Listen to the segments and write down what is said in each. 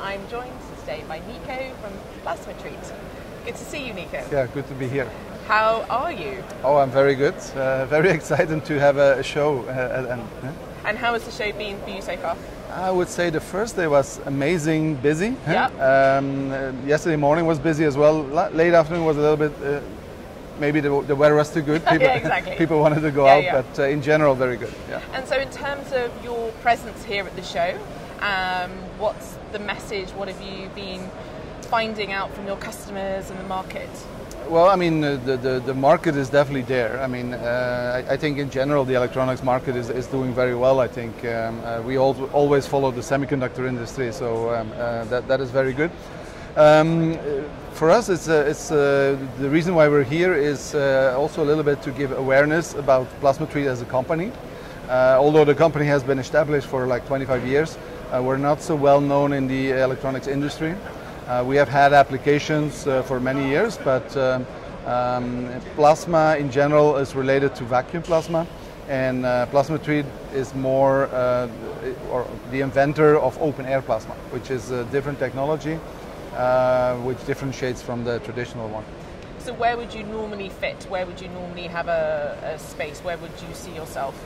I'm joined today by Nico from Plasmatreat. Good to see you, Nico. Yeah, good to be here. How are you? Oh, I'm very good. Very excited to have a show. And how has the show been for you so far? I would say the first day was amazing, busy. Yep. Yesterday morning was busy as well. Late afternoon was a little bit, maybe the weather was too good. People, yeah, exactly. people wanted to go out, but in general, very good. Yeah. And so in terms of your presence here at the show, what's the message? What have you been finding out from your customers and the market? Well, I mean, the market is definitely there. I mean, I think in general the electronics market is doing very well. I think we always follow the semiconductor industry, so that is very good. For us, it's the reason why we're here is also a little bit to give awareness about Plasmatreat as a company. Although the company has been established for like 25 years, we're not so well known in the electronics industry. We have had applications for many years, but plasma in general is related to vacuum plasma, and Plasmatreat is more or the inventor of open air plasma, which is a different technology, which differentiates from the traditional one. So where would you normally fit? Where would you normally have a space? Where would you see yourself?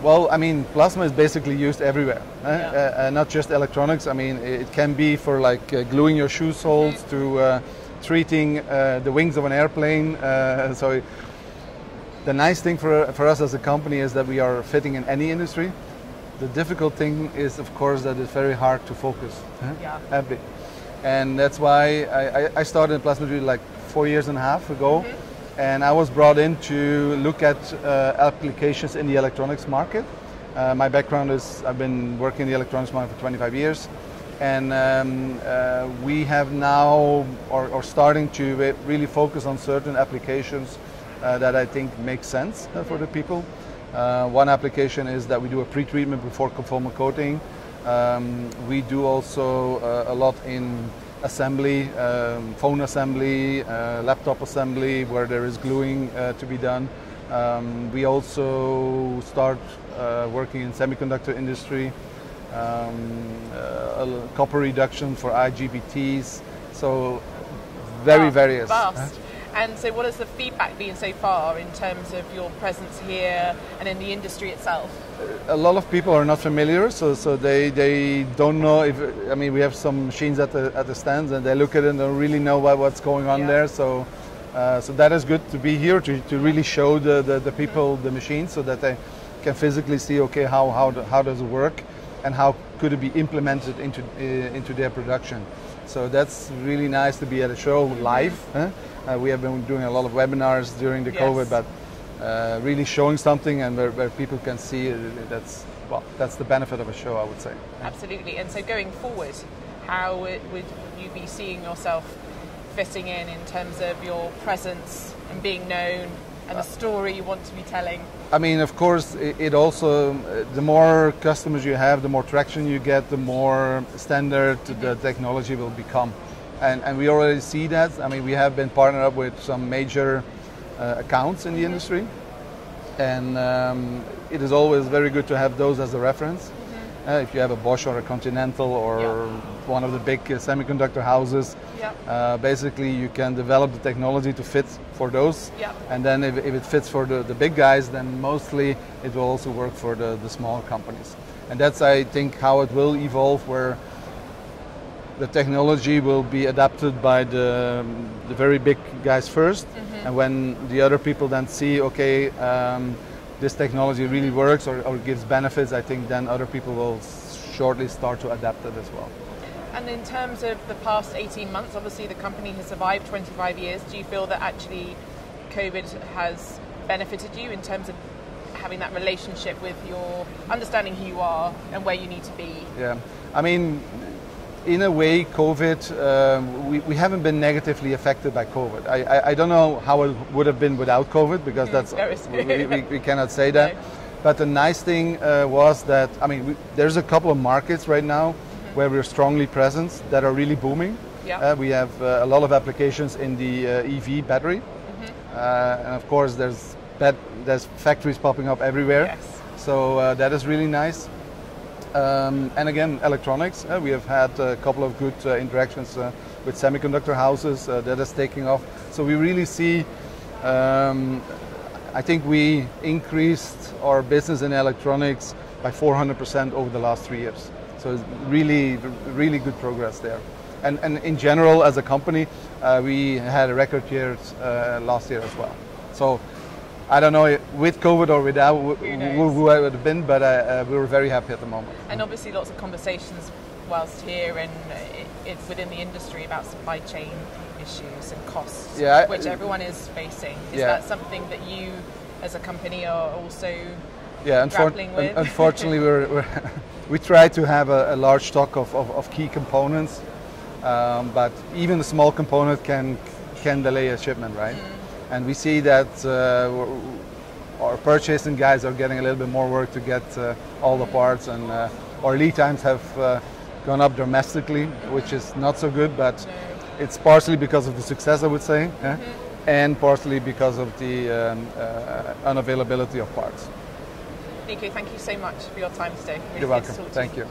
Well, I mean, plasma is basically used everywhere, not just electronics. I mean, it can be for like gluing your shoe soles to treating the wings of an airplane. So the nice thing for us as a company is that we are fitting in any industry. The difficult thing is, of course, that it's very hard to focus. And that's why I started in Plasmatreat like 4.5 years ago. And I was brought in to look at applications in the electronics market. My background is I've been working in the electronics market for 25 years. And we have now, or starting to really focus on certain applications that I think make sense for the people. One application is that we do a pre-treatment before conformal coating. We do also a lot in assembly, phone assembly, laptop assembly, where there is gluing to be done. We also start working in semiconductor industry, copper reduction for IGBTs, so very various. Vast. And so what has the feedback been so far in terms of your presence here and in the industry itself? A lot of people are not familiar, so they don't know if, I mean, we have some machines at the stands and they look at it and don't really know what's going on there. So that is good to be here to really show the people the machines so that they can physically see, okay, how does it work and how could it be implemented into their production. So that's really nice to be at a show live. We have been doing a lot of webinars during the COVID, but really showing something and where people can see that's the benefit of a show, I would say. Absolutely. And so going forward, how would you be seeing yourself fitting in terms of your presence and being known and the story you want to be telling? I mean, of course, it also, the more customers you have, the more traction you get, the more standard the technology will become. And we already see that. I mean, we have been partnered up with some major accounts in the industry, and it is always very good to have those as a reference. If you have a Bosch or a Continental or one of the big semiconductor houses, basically you can develop the technology to fit for those. And then if it fits for the big guys, then mostly it will also work for the small companies. And that's, I think, how it will evolve, where the technology will be adapted by the very big guys first, and when the other people then see, okay, this technology really works or gives benefits, I think then other people will shortly start to adapt it as well. And in terms of the past 18 months, obviously the company has survived 25 years. Do you feel that actually COVID has benefited you in terms of having that relationship with your understanding who you are and where you need to be? Yeah, I mean, in a way, COVID, we haven't been negatively affected by COVID. I don't know how it would have been without COVID, because that's we cannot say that. No. But the nice thing was that, I mean, there's a couple of markets right now where we're strongly present that are really booming. We have a lot of applications in the EV battery, and of course there's factories popping up everywhere. So that is really nice. And again, electronics. We have had a couple of good interactions with semiconductor houses that is taking off. So we really see, I think we increased our business in electronics by 400% over the last 3 years. So it's really, really good progress there. And in general, as a company, we had a record year last year as well. So I don't know with COVID or without who I would have been, but we were very happy at the moment. And obviously lots of conversations whilst here and it's within the industry about supply chain issues and costs, which everyone is facing. Is that something that you as a company are also grappling with? Unfortunately, we try to have a large stock of key components, but even a small component can delay a shipment, right? And we see that our purchasing guys are getting a little bit more work to get all the parts, and our lead times have gone up dramatically, which is not so good, but it's partially because of the success, I would say, and partially because of the unavailability of parts. Nico, thank you so much for your time today. Really You're welcome. Thank you.